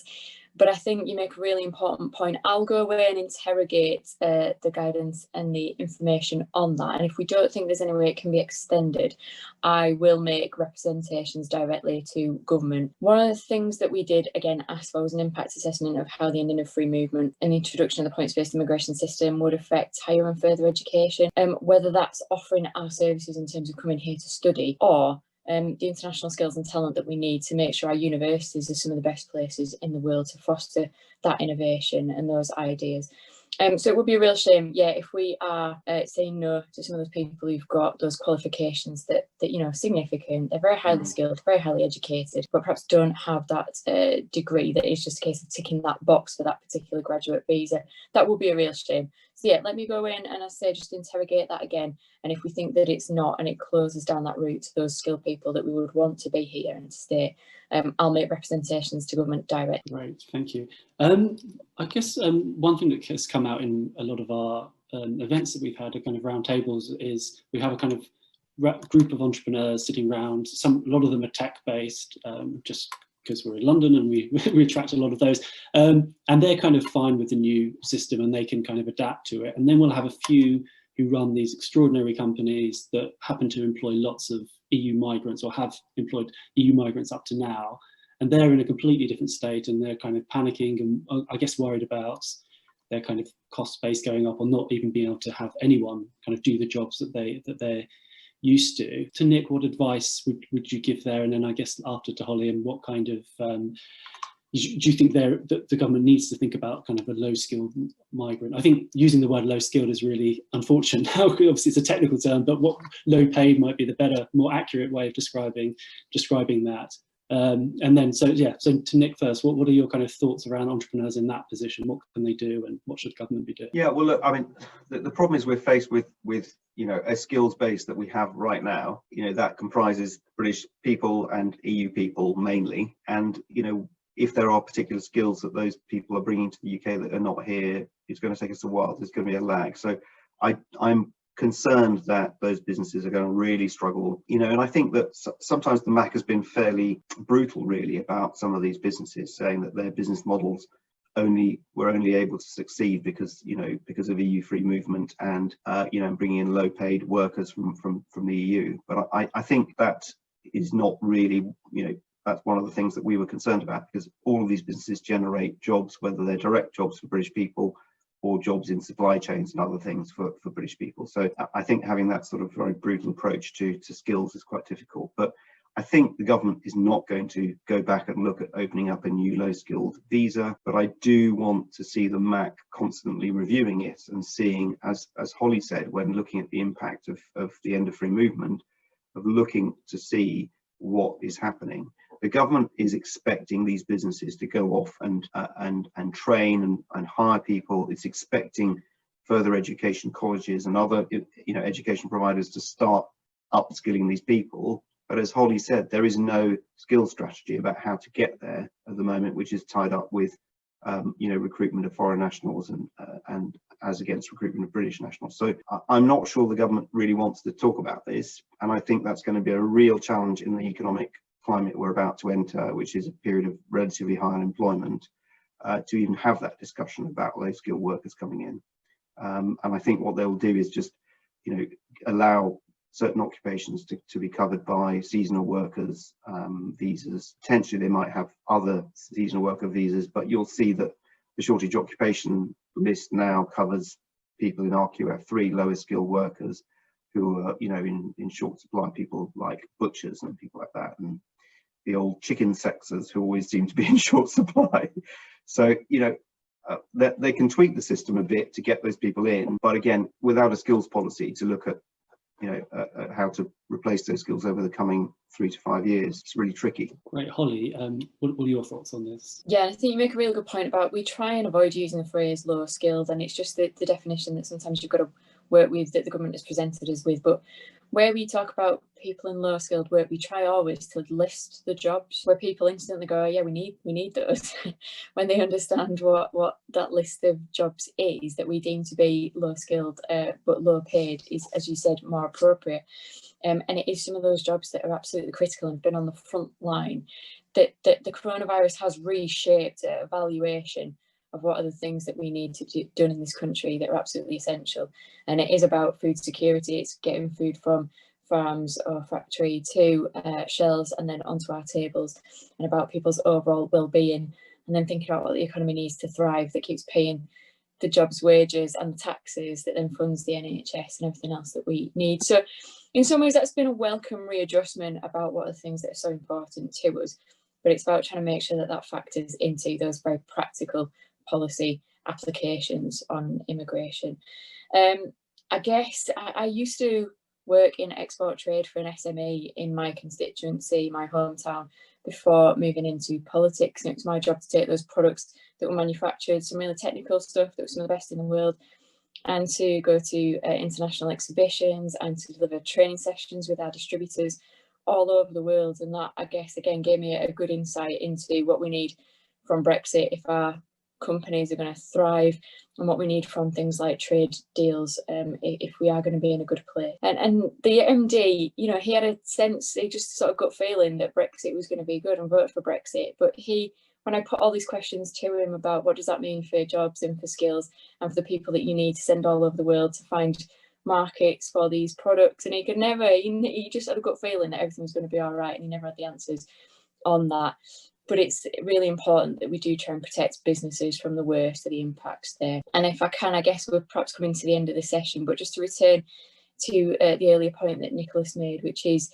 But I think you make a really important point. I'll go away and interrogate the guidance and the information on that. And if we don't think there's any way it can be extended, I will make representations directly to government. One of the things that we did, again, ask for was an impact assessment of how the ending of free movement and the introduction of the points-based immigration system would affect higher and further education, whether that's offering our services in terms of coming here to study, or the international skills and talent that we need to make sure our universities are some of the best places in the world to foster that innovation and those ideas. So it would be a real shame, yeah, if we are saying no to some of those people who've got those qualifications that you know, significant. They're very highly skilled, very highly educated, but perhaps don't have that degree that is just a case of ticking that box for that particular graduate visa. That would be a real shame. So yeah, let me go in and, as I say, just interrogate that again. And if we think that it's not, and it closes down that route to those skilled people that we would want to be here and to stay, I'll make representations to government directly. Great, thank you. I guess one thing that has come out in a lot of our events that we've had, a kind of round tables, is we have a kind of group of entrepreneurs sitting around. A lot of them are tech-based, just because we're in London and we attract a lot of those, and they're kind of fine with the new system and they can kind of adapt to it. And then we'll have a few who run these extraordinary companies that happen to employ lots of EU migrants, or have employed EU migrants up to now, and they're in a completely different state, and they're kind of panicking and I guess worried about their kind of cost base going up, or not even being able to have anyone kind of do the jobs that they're used to. To Nick, what advice would you give there? And then I guess after to Holly, and what kind of do you think that the government needs to think about kind of a low-skilled migrant? I think using the word low-skilled is really unfortunate now. Obviously, it's a technical term, but what low-paid might be the better, more accurate way of describing that. And then, so to Nick first, what are your kind of thoughts around entrepreneurs in that position? What can they do, and what should government be doing? Yeah, well, look, I mean, the problem is we're faced with you know, a skills base that we have right now. You know, that comprises British people and EU people mainly, and you know, if there are particular skills that those people are bringing to the UK that are not here, it's going to take us a while. There's going to be a lag. So I'm concerned that those businesses are going to really struggle, you know, and I think that sometimes the MAC has been fairly brutal really about some of these businesses, saying that their business models were only able to succeed because, you know, because of EU free movement and you know, bringing in low paid workers from the EU. But I think that is not really, you know, that's one of the things that we were concerned about, because all of these businesses generate jobs, whether they're direct jobs for British people or jobs in supply chains and other things for British people. So I think having that sort of very brutal approach to skills is quite difficult. But I think the government is not going to go back and look at opening up a new low-skilled visa, but I do want to see the MAC constantly reviewing it and seeing, as Holly said, when looking at the impact of the end of free movement, of looking to see what is happening. The government is expecting these businesses to go off and train and hire people. It's expecting further education colleges and other education providers to start upskilling these people. But as Holly said, there is no skill strategy about how to get there at the moment, which is tied up with recruitment of foreign nationals and as against recruitment of British nationals. So I'm not sure the government really wants to talk about this, and I think that's going to be a real challenge in the economic climate we're about to enter, which is a period of relatively high unemployment, to even have that discussion about low-skilled workers coming in. And I think what they'll do is just allow certain occupations to be covered by seasonal workers visas. Potentially they might have other seasonal worker visas, but you'll see that the shortage occupation list now covers people in RQF3, lower skilled workers, who are in short supply, people like butchers and people like that, and the old chicken sexers who always seem to be in short supply. So they can tweak the system a bit to get those people in, but again, without a skills policy to look at how to replace those skills over the coming 3 to 5 years, it's really tricky. Great. Holly, what are your thoughts on this? Yeah, I think you make a really good point about we try and avoid using the phrase low skilled, and it's just the definition that sometimes you've got to work with, that the government has presented us with. But where we talk about people in low skilled work, we try always to list the jobs where people instantly go, oh, yeah, we need those when they understand what that list of jobs is that we deem to be low skilled but low paid is, as you said, more appropriate. And it is some of those jobs that are absolutely critical and have been on the front line, that the coronavirus has reshaped evaluation of what are the things that we need to do done in this country that are absolutely essential. And it is about food security. It's getting food from farms or factory to shelves and then onto our tables, and about people's overall well-being, and then thinking about what the economy needs to thrive, that keeps paying the jobs wages and the taxes that then funds the NHS and everything else that we need. So in some ways that's been a welcome readjustment about what are the things that are so important to us, but it's about trying to make sure that that factors into those very practical policy applications on immigration. I guess I used to work in export trade for an SME in my constituency, my hometown, before moving into politics. And it was my job to take those products that were manufactured, some really technical stuff that was some of the best in the world, and to go to international exhibitions and to deliver training sessions with our distributors all over the world. And that, I guess, again, gave me a good insight into what we need from Brexit if our companies are going to thrive, and what we need from things like trade deals if we are going to be in a good place. And the MD, he had a sense, he just sort of gut feeling that Brexit was going to be good and vote for Brexit. But when I put all these questions to him about what does that mean for jobs and for skills and for the people that you need to send all over the world to find markets for these products, and he just had a gut feeling that everything was going to be all right, and he never had the answers on that. But it's really important that we do try and protect businesses from the worst of the impacts there. And if I can, I guess we're perhaps coming to the end of the session, but just to return to the earlier point that Nicolas made, which is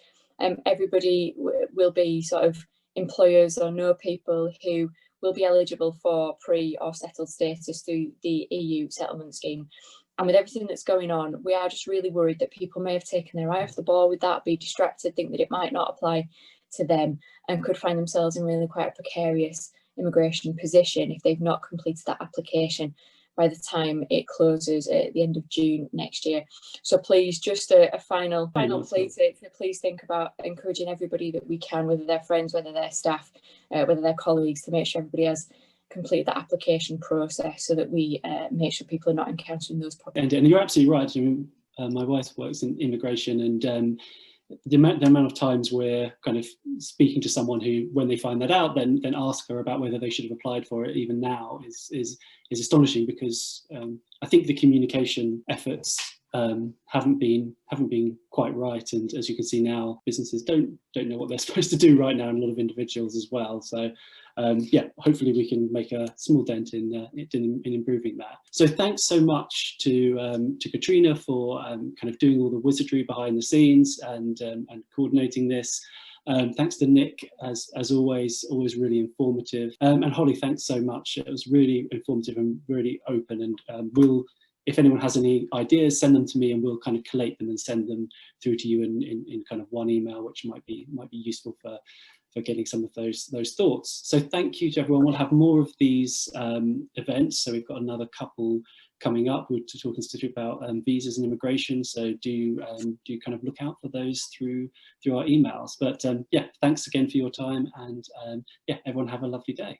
everybody will be sort of employers or know people who will be eligible for pre or settled status through the EU settlement scheme. And with everything that's going on, we are just really worried that people may have taken their eye off the ball with that, be distracted, think that it might not apply to them, and could find themselves in really quite a precarious immigration position if they've not completed that application by the time it closes at the end of June next year. So please, just a final plea to please think about encouraging everybody that we can, whether they're friends, whether they're staff, whether they're colleagues, to make sure everybody has completed that application process so that we make sure people are not encountering those problems. And you're absolutely right. I mean, my wife works in immigration, and the amount of times we're kind of speaking to someone who, when they find that out, then ask her about whether they should have applied for it even now is astonishing, because I think the communication efforts haven't been quite right, and as you can see now, businesses don't know what they're supposed to do right now, and a lot of individuals as well. So yeah, hopefully we can make a small dent in improving that. So thanks so much to Katrina for kind of doing all the wizardry behind the scenes and coordinating this. Thanks to Nick, as always really informative. And Holly, thanks so much. It was really informative and really open, and if anyone has any ideas, send them to me and we'll kind of collate them and send them through to you in kind of one email, which might be useful for getting some of those thoughts. So thank you to everyone. We'll have more of these events. So we've got another couple coming up. We're talking about visas and immigration. So do kind of look out for those through our emails. But yeah, thanks again for your time, and yeah, everyone have a lovely day.